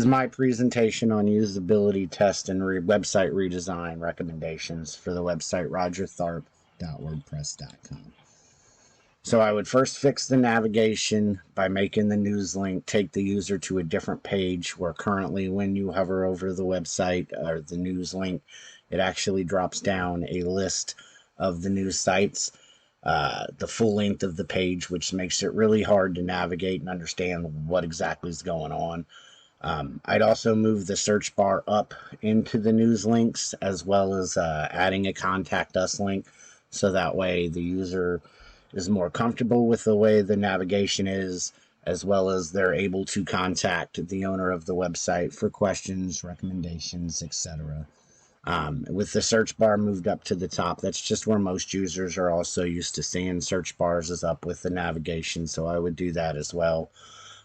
This is my presentation on usability test and website redesign recommendations for the website rogertharp.wordpress.com. So I would first fix the navigation by making the news link take the user to a different page, where currently when you hover over the website or the news link, it actually drops down a list of the news sites, the full length of the page, which makes it really hard to navigate and understand what exactly is going on. I'd also move the search bar up into the news links, as well as adding a contact us link, so that way the user is more comfortable with the way the navigation is, as well as they're able to contact the owner of the website for questions, recommendations, etc. With the search bar moved up to the top, that's just where most users are also used to seeing search bars is up with the navigation, so I would do that as well.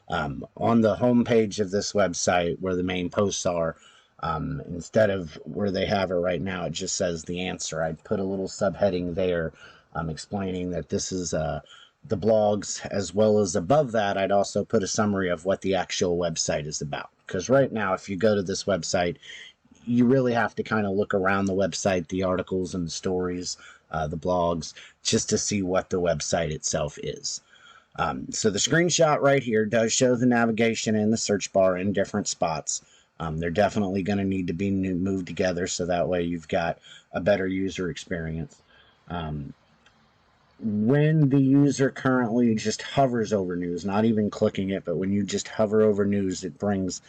On the home page of this website, where the main posts are, instead of where they have it right now, it just says the answer. I'd put a little subheading there explaining that this is the blogs, as well as above that I'd also put a summary of what the actual website is about. Because right now, if you go to this website, you really have to kind of look around the website, the articles and the stories, the blogs, just to see what the website itself is. So the screenshot right here does show the navigation and the search bar in different spots. They're definitely going to need to be moved together, so that way you've got a better user experience. When the user currently just hovers over news, not even clicking it, but when you just hover over news, it brings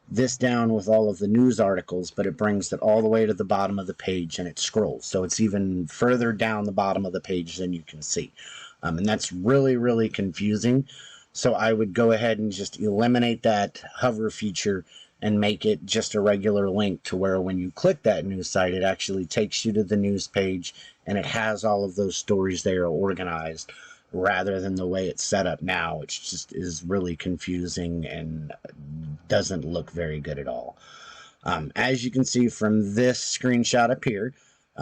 this down with all of the news articles, but it brings it all the way to the bottom of the page, and it scrolls. So it's even further down the bottom of the page than you can see. And that's really, really confusing. So I would go ahead and just eliminate that hover feature and make it just a regular link, to where when you click that news site, it actually takes you to the news page, and it has all of those stories there organized, rather than the way it's set up now, which just is really confusing and doesn't look very good at all. As you can see from this screenshot up here,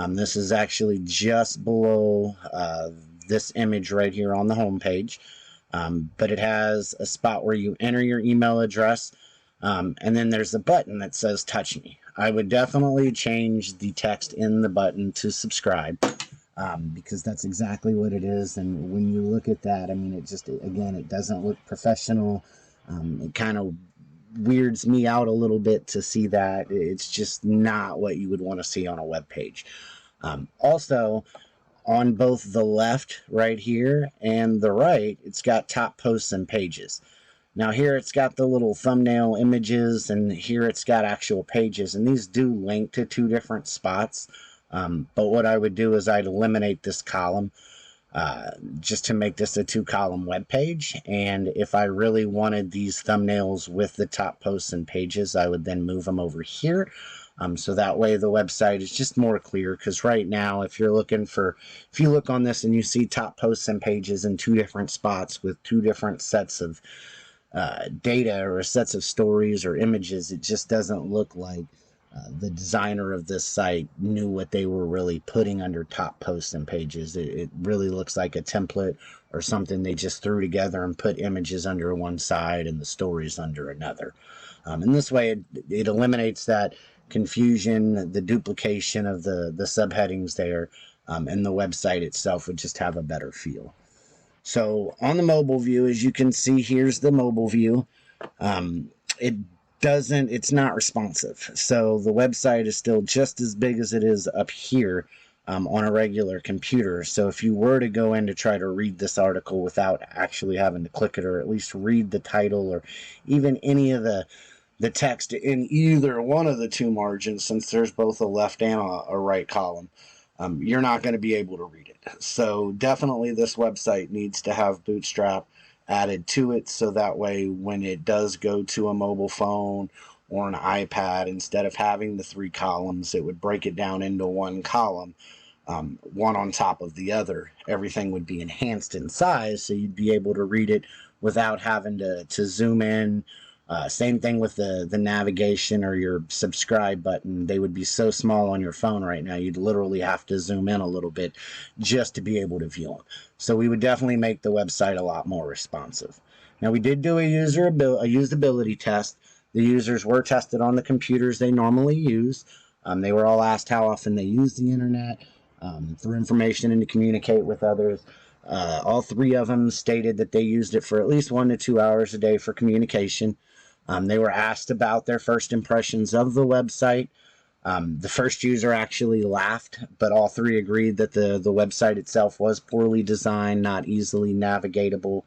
this is actually just below this image right here on the home page, but it has a spot where you enter your email address, and then there's a button that says touch me. I would definitely change the text in the button to subscribe, because that's exactly what it is. And when you look at that, I mean, it just, again, it doesn't look professional. It kind of weirds me out a little bit to see that. It's just not what you would want to see on a web page. Also, on both the left right here and the right, it's got top posts and pages. Now here it's got the little thumbnail images, and here it's got actual pages, and these do link to two different spots. But what I would do is I'd eliminate this column, just to make this a two-column web page. And if I really wanted these thumbnails with the top posts and pages, I would then move them over here. So that way the website is just more clear, because right now, if you look on this and you see top posts and pages in two different spots with two different sets of data or sets of stories or images, it just doesn't look like the designer of this site knew what they were really putting under top posts and pages. It really looks like a template or something they just threw together and put images under one side and the stories under another. And this way it eliminates that confusion, the duplication of the subheadings there, and the website itself would just have a better feel. So on the mobile view, as you can see, here's the mobile view. It's not responsive. So the website is still just as big as it is up here on a regular computer. So if you were to go in to try to read this article without actually having to click it, or at least read the title, or even any of the text in either one of the two margins, since there's both a left and a right column, you're not going to be able to read it. So definitely this website needs to have Bootstrap added to it, so that way when it does go to a mobile phone or an iPad, instead of having the three columns, it would break it down into one column, one on top of the other. Everything would be enhanced in size, so you'd be able to read it without having to zoom in. Same thing with the navigation or your subscribe button. They would be so small on your phone right now, you'd literally have to zoom in a little bit just to be able to view them. So we would definitely make the website a lot more responsive. Now, we did do a usability test. The users were tested on the computers they normally use. They were all asked how often they use the internet for information and to communicate with others. All three of them stated that they used it for at least 1 to 2 hours a day for communication. They were asked about their first impressions of the website. The first user actually laughed, but all three agreed that the website itself was poorly designed, not easily navigatable.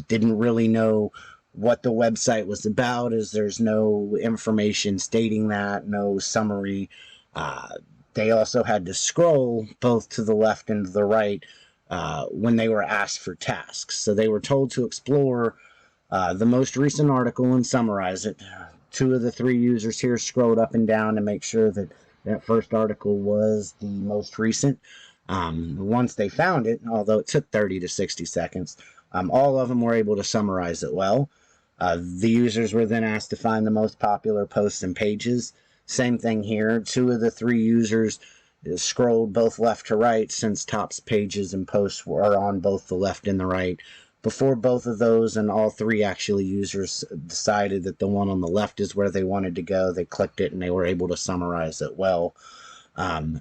Didn't really know what the website was about, as there's no information stating that, no summary. Uh, they also had to scroll both to the left and to the right when they were asked for tasks. So they were told to explore the most recent article and summarize it. Two of the three users here scrolled up and down to make sure that that first article was the most recent. Once they found it, although it took 30 to 60 seconds, all of them were able to summarize it well. The users were then asked to find the most popular posts and pages. Same thing here. Two of the three users scrolled both left to right, since tops pages and posts are on both the left and the right. Before both of those and all three actually users decided that the one on the left is where they wanted to go, they clicked it and they were able to summarize it well.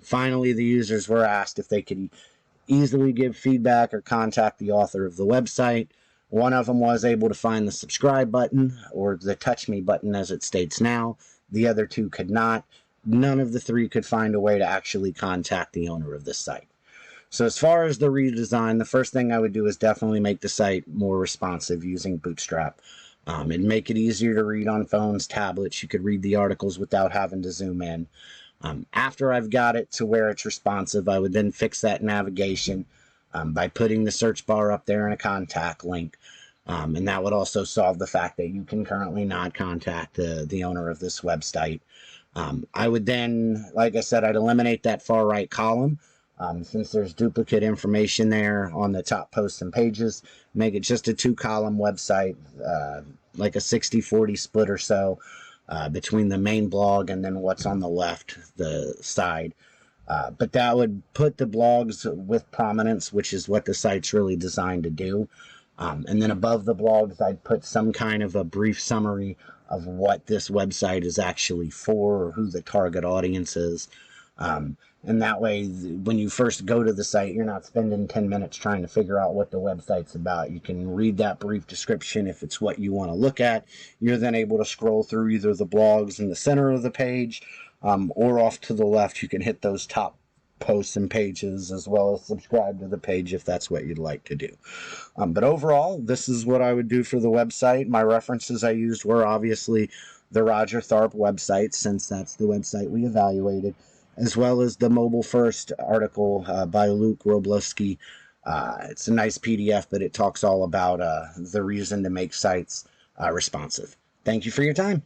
Finally, the users were asked if they could easily give feedback or contact the author of the website. One of them was able to find the subscribe button, or the touch me button as it states now. The other two could not. None of the three could find a way to actually contact the owner of this site. So as far as the redesign, the first thing I would do is definitely make the site more responsive using Bootstrap. And make it easier to read on phones, tablets. You could read the articles without having to zoom in. After I've got it to where it's responsive, I would then fix that navigation by putting the search bar up there and a contact link. And that would also solve the fact that you can currently not contact the owner of this website. I would then, like I said, I'd eliminate that far right column. Since there's duplicate information there on the top posts and pages, make it just a 2-column website, like a 60-40 split or so between the main blog and then what's on the left, the side. But that would put the blogs with prominence, which is what the site's really designed to do. And then above the blogs, I'd put some kind of a brief summary of what this website is actually for, or who the target audience is. And that way, when you first go to the site, you're not spending 10 minutes trying to figure out what the website's about. You can read that brief description if it's what you want to look at. You're then able to scroll through either the blogs in the center of the page, or off to the left, you can hit those top posts and pages, as well as subscribe to the page if that's what you'd like to do. But overall, this is what I would do for the website. My references I used were obviously the Roger Tharp website, since that's the website we evaluated, as well as the Mobile First article by Luke Roblowski. It's a nice PDF, but it talks all about the reason to make sites responsive. Thank you for your time.